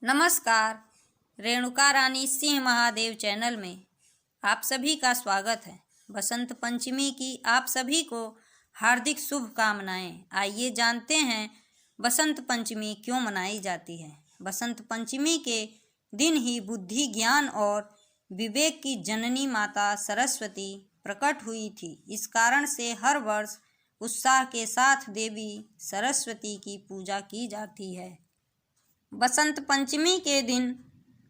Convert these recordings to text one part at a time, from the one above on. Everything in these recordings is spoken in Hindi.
नमस्कार। रेणुका रानी सिंह महादेव चैनल में आप सभी का स्वागत है। बसंत पंचमी की आप सभी को हार्दिक शुभकामनाएं। आइए जानते हैं बसंत पंचमी क्यों मनाई जाती है। बसंत पंचमी के दिन ही बुद्धि, ज्ञान और विवेक की जननी माता सरस्वती प्रकट हुई थी। इस कारण से हर वर्ष उत्साह के साथ देवी सरस्वती की पूजा की जाती है। बसंत पंचमी के दिन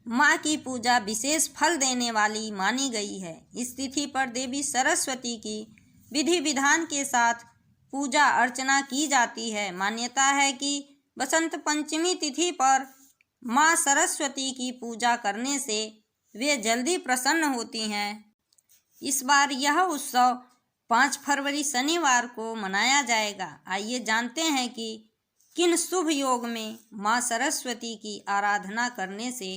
माँ की पूजा विशेष फल देने वाली मानी गई है। इस तिथि पर देवी सरस्वती की विधि विधान के साथ पूजा अर्चना की जाती है। मान्यता है कि बसंत पंचमी तिथि पर माँ सरस्वती की पूजा करने से वे जल्दी प्रसन्न होती हैं। इस बार यह उत्सव 5 फरवरी शनिवार को मनाया जाएगा। आइए जानते हैं कि किन शुभ योग में माँ सरस्वती की आराधना करने से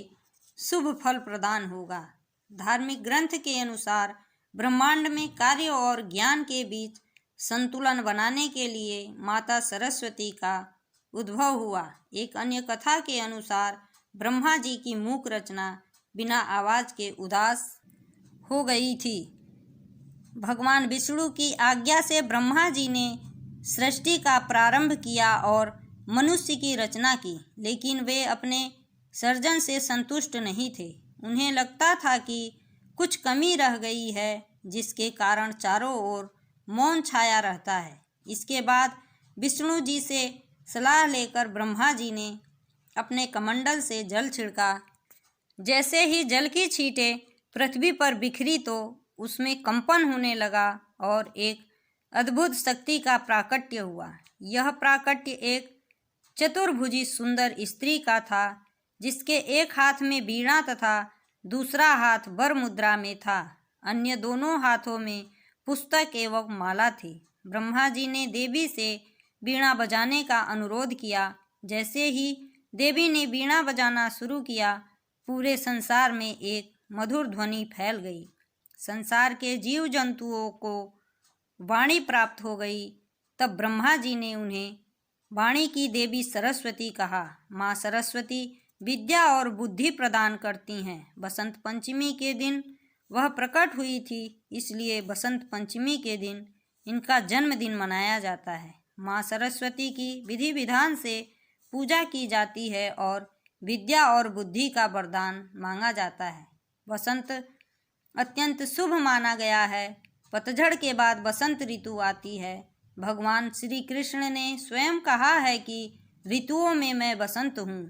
शुभ फल प्रदान होगा। धार्मिक ग्रंथ के अनुसार ब्रह्मांड में कार्य और ज्ञान के बीच संतुलन बनाने के लिए माता सरस्वती का उद्भव हुआ। एक अन्य कथा के अनुसार ब्रह्मा जी की मूक रचना बिना आवाज के उदास हो गई थी। भगवान विष्णु की आज्ञा से ब्रह्मा जी ने सृष्टि का प्रारंभ किया और मनुष्य की रचना की, लेकिन वे अपने सर्जन से संतुष्ट नहीं थे। उन्हें लगता था कि कुछ कमी रह गई है, जिसके कारण चारों ओर मौन छाया रहता है। इसके बाद विष्णु जी से सलाह लेकर ब्रह्मा जी ने अपने कमंडल से जल छिड़का। जैसे ही जल की छींटें पृथ्वी पर बिखरी तो उसमें कंपन होने लगा और एक अद्भुत शक्ति का प्राकट्य हुआ। यह प्राकट्य एक चतुर्भुजी सुंदर स्त्री का था, जिसके एक हाथ में वीणा तथा दूसरा हाथ वर मुद्रा में था। अन्य दोनों हाथों में पुस्तक एवं माला थी। ब्रह्मा जी ने देवी से वीणा बजाने का अनुरोध किया। जैसे ही देवी ने वीणा बजाना शुरू किया, पूरे संसार में एक मधुर ध्वनि फैल गई। संसार के जीव जंतुओं को वाणी प्राप्त हो गई। तब ब्रह्मा जी ने उन्हें वाणी की देवी सरस्वती कहा। माँ सरस्वती विद्या और बुद्धि प्रदान करती हैं। बसंत पंचमी के दिन वह प्रकट हुई थी, इसलिए बसंत पंचमी के दिन इनका जन्मदिन मनाया जाता है। माँ सरस्वती की विधि विधान से पूजा की जाती है और विद्या और बुद्धि का वरदान मांगा जाता है। बसंत अत्यंत शुभ माना गया है। पतझड़ के बाद बसंत ऋतु आती है। भगवान श्री कृष्ण ने स्वयं कहा है कि ऋतुओं में मैं बसंत हूँ।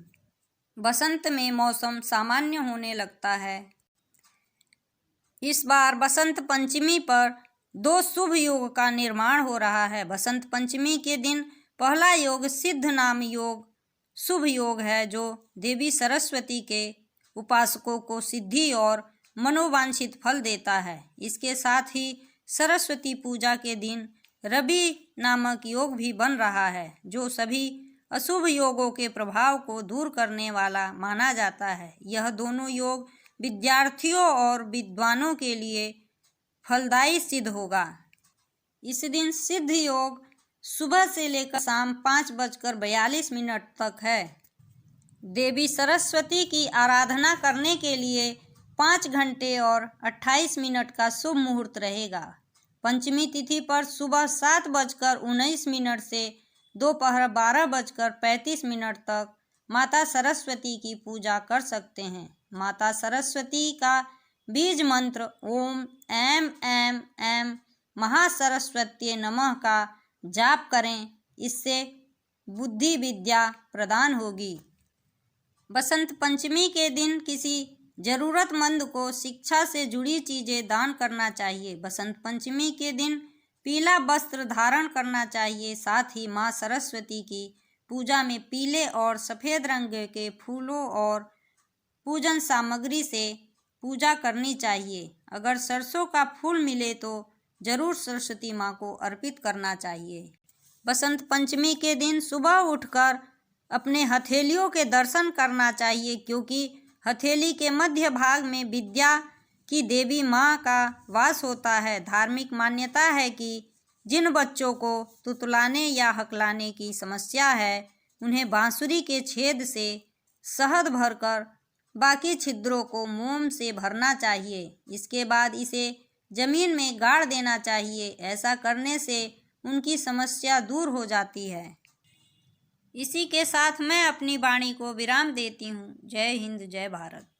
बसंत में मौसम सामान्य होने लगता है। इस बार बसंत पंचमी पर 2 शुभ योग का निर्माण हो रहा है। बसंत पंचमी के दिन पहला योग सिद्ध नाम योग शुभ योग है, जो देवी सरस्वती के उपासकों को सिद्धि और मनोवांछित फल देता है। इसके साथ ही सरस्वती पूजा के दिन रवि नामक योग भी बन रहा है, जो सभी अशुभ योगों के प्रभाव को दूर करने वाला माना जाता है। यह दोनों योग विद्यार्थियों और विद्वानों के लिए फलदायी सिद्ध होगा। इस दिन सिद्ध योग सुबह से लेकर शाम 5:42 तक है। देवी सरस्वती की आराधना करने के लिए 5 घंटे और 28 मिनट का शुभ मुहूर्त रहेगा। पंचमी तिथि पर सुबह 7:19 से दोपहर 12:35 तक माता सरस्वती की पूजा कर सकते हैं। माता सरस्वती का बीज मंत्र ओम ऐं ऐं ऐं महासरस्वत्यै नमः का जाप करें। इससे बुद्धि विद्या प्रदान होगी। बसंत पंचमी के दिन किसी जरूरतमंद को शिक्षा से जुड़ी चीज़ें दान करना चाहिए। बसंत पंचमी के दिन पीला वस्त्र धारण करना चाहिए। साथ ही माँ सरस्वती की पूजा में पीले और सफ़ेद रंग के फूलों और पूजन सामग्री से पूजा करनी चाहिए। अगर सरसों का फूल मिले तो जरूर सरस्वती माँ को अर्पित करना चाहिए। बसंत पंचमी के दिन सुबह उठकर अपने हथेलियों के दर्शन करना चाहिए, क्योंकि हथेली के मध्य भाग में विद्या की देवी माँ का वास होता है। धार्मिक मान्यता है कि जिन बच्चों को तुतलाने या हकलाने की समस्या है, उन्हें बांसुरी के छेद से शहद भरकर बाकी छिद्रों को मोम से भरना चाहिए। इसके बाद इसे जमीन में गाड़ देना चाहिए। ऐसा करने से उनकी समस्या दूर हो जाती है। इसी के साथ मैं अपनी वाणी को विराम देती हूँ। जय हिंद, जय भारत।